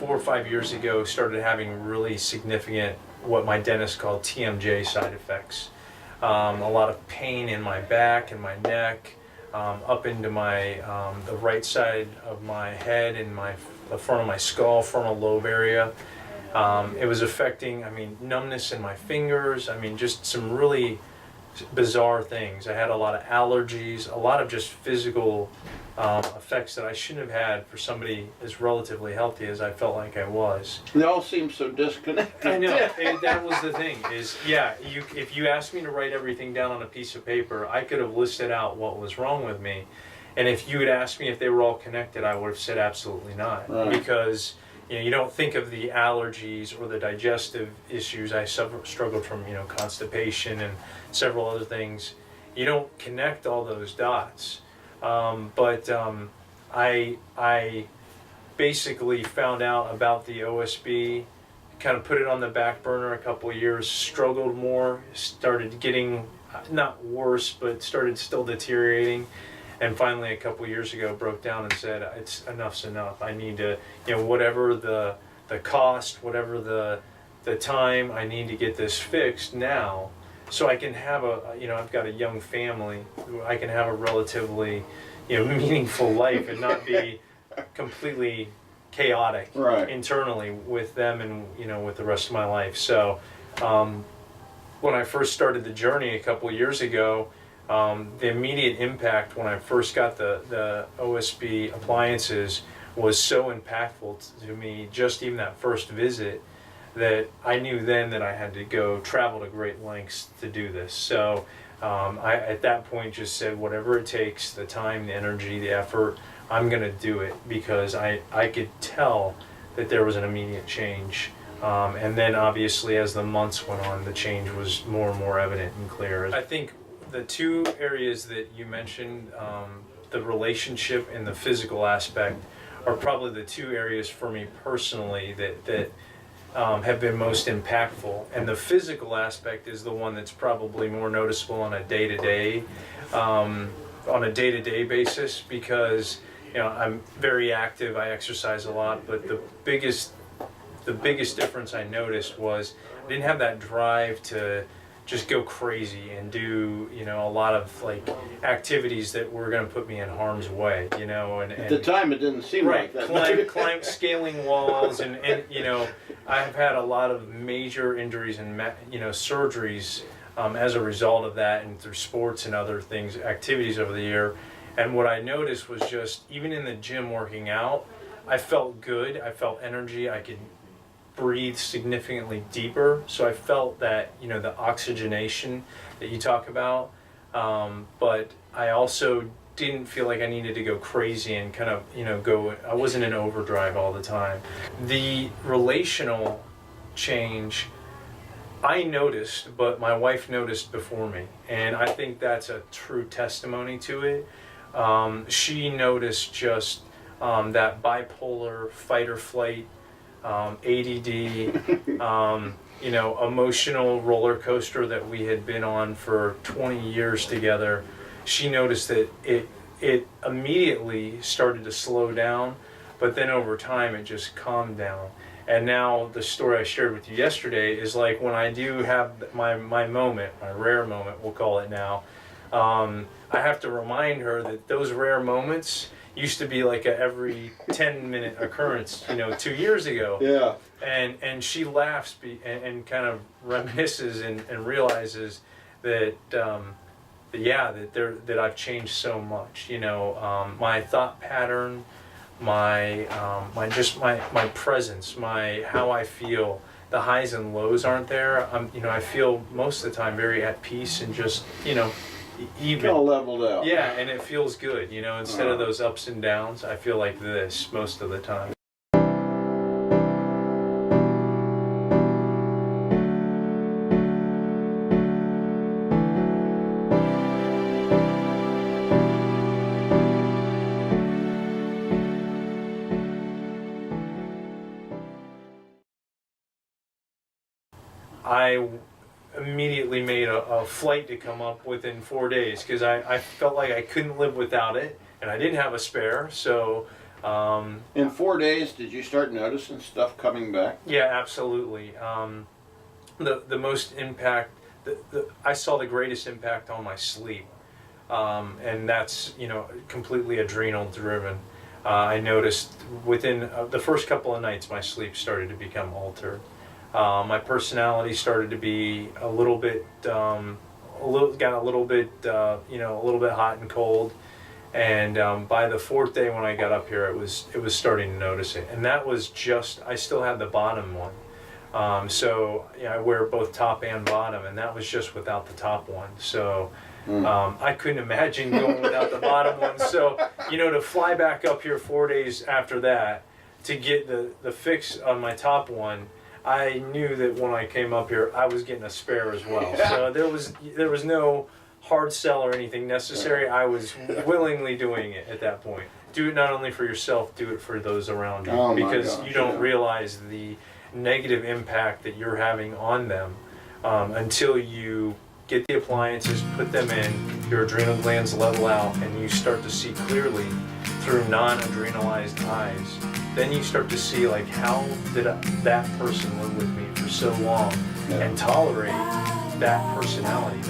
4 or 5 years ago, started having really significant, what my dentist called TMJ side effects. A lot of pain in my back and my neck, up into my the right side of my head and the front of my skull, frontal lobe area. It was affecting, numbness in my fingers. Just some really bizarre things. I had a lot of allergies, a lot of just physical effects that I shouldn't have had for somebody as relatively healthy as I felt like I was. They all seem so disconnected. I know, and that was the thing, is, if you asked me to write everything down on a piece of paper, I could have listed out what was wrong with me. And if you had asked me if they were all connected, I would have said absolutely not. Right. Because you don't think of the allergies or the digestive issues. I struggled from constipation and several other things. You don't connect all those dots. But I basically found out about the OSB, kind of put it on the back burner a couple of years, struggled more, started getting, not worse, but started still deteriorating. And finally, a couple of years ago, broke down and said, enough's enough. I need to, whatever the cost, whatever the time, I need to get this fixed now, so I can have I've got a young family, I can have a relatively, meaningful life and not be completely chaotic Right. internally with them and, with the rest of my life. So, when I first started the journey a couple of years ago, the immediate impact when I first got the OSB appliances was so impactful to me, just even that first visit, that I knew then that I had to go travel to great lengths to do this. So I, at that point, just said, whatever it takes, the time, the energy, the effort, I'm going to do it, because I could tell that there was an immediate change. And then obviously as the months went on, the change was more and more evident and clear. I think the two areas that you mentioned, the relationship and the physical aspect, are probably the two areas for me personally that have been most impactful. And the physical aspect is the one that's probably more noticeable on a day-to-day basis, because I'm very active, I exercise a lot, but the biggest difference I noticed was I didn't have that drive to just go crazy and do a lot of activities that were going to put me in harm's way, and At the time, it didn't seem right, like that. climb scaling walls, and I've had a lot of major injuries and surgeries as a result of that, and through sports and other things, activities over the year. And what I noticed was just, even in the gym working out, I felt good, I felt energy, I could breathe significantly deeper, so I felt that the oxygenation that you talk about, but I also didn't feel like I needed to go crazy and kind of I wasn't in overdrive all the time. The relational change I noticed, but my wife noticed before me, and I think that's a true testimony to it. She noticed just that bipolar fight or flight, ADD, emotional roller coaster that we had been on for 20 years together. She noticed that it immediately started to slow down, but then over time it just calmed down. And now the story I shared with you yesterday is like when I do have my moment, my rare moment, we'll call it now, I have to remind her that those rare moments used to be like a every 10-minute occurrence, 2 years ago. Yeah. And she laughs and kind of reminisces and realizes that that I've changed so much. My thought pattern, my presence, how I feel, the highs and lows aren't there. I feel most of the time very at peace and just even. All leveled out. Yeah, and it feels good. Instead of those ups and downs, I feel like this most of the time. I immediately made a flight to come up within 4 days, because I felt like I couldn't live without it, and I didn't have a spare, so In 4 days, did you start noticing stuff coming back? Yeah, absolutely. The most impact, I saw the greatest impact on my sleep, and that's completely adrenal driven. I noticed within the first couple of nights my sleep started to become altered. My personality started to be a little bit, got a little bit, a little bit hot and cold. And by the fourth day when I got up here, it was starting to notice it, and that was I still had the bottom one, so I wear both top and bottom, and that was just without the top one. So I couldn't imagine going without the bottom one. So to fly back up here 4 days after that to get the fix on my top one, I knew that when I came up here, I was getting a spare as well. So there was no hard sell or anything necessary. I was willingly doing it at that point. Do it not only for yourself, do it for those around you, Oh my because gosh, you don't yeah. realize the negative impact that you're having on them until you get the appliances, put them in, your adrenal glands level out, and you start to see clearly through non-adrenalized eyes. Then you start to see, like, how did that person live with me for so long and tolerate that personality.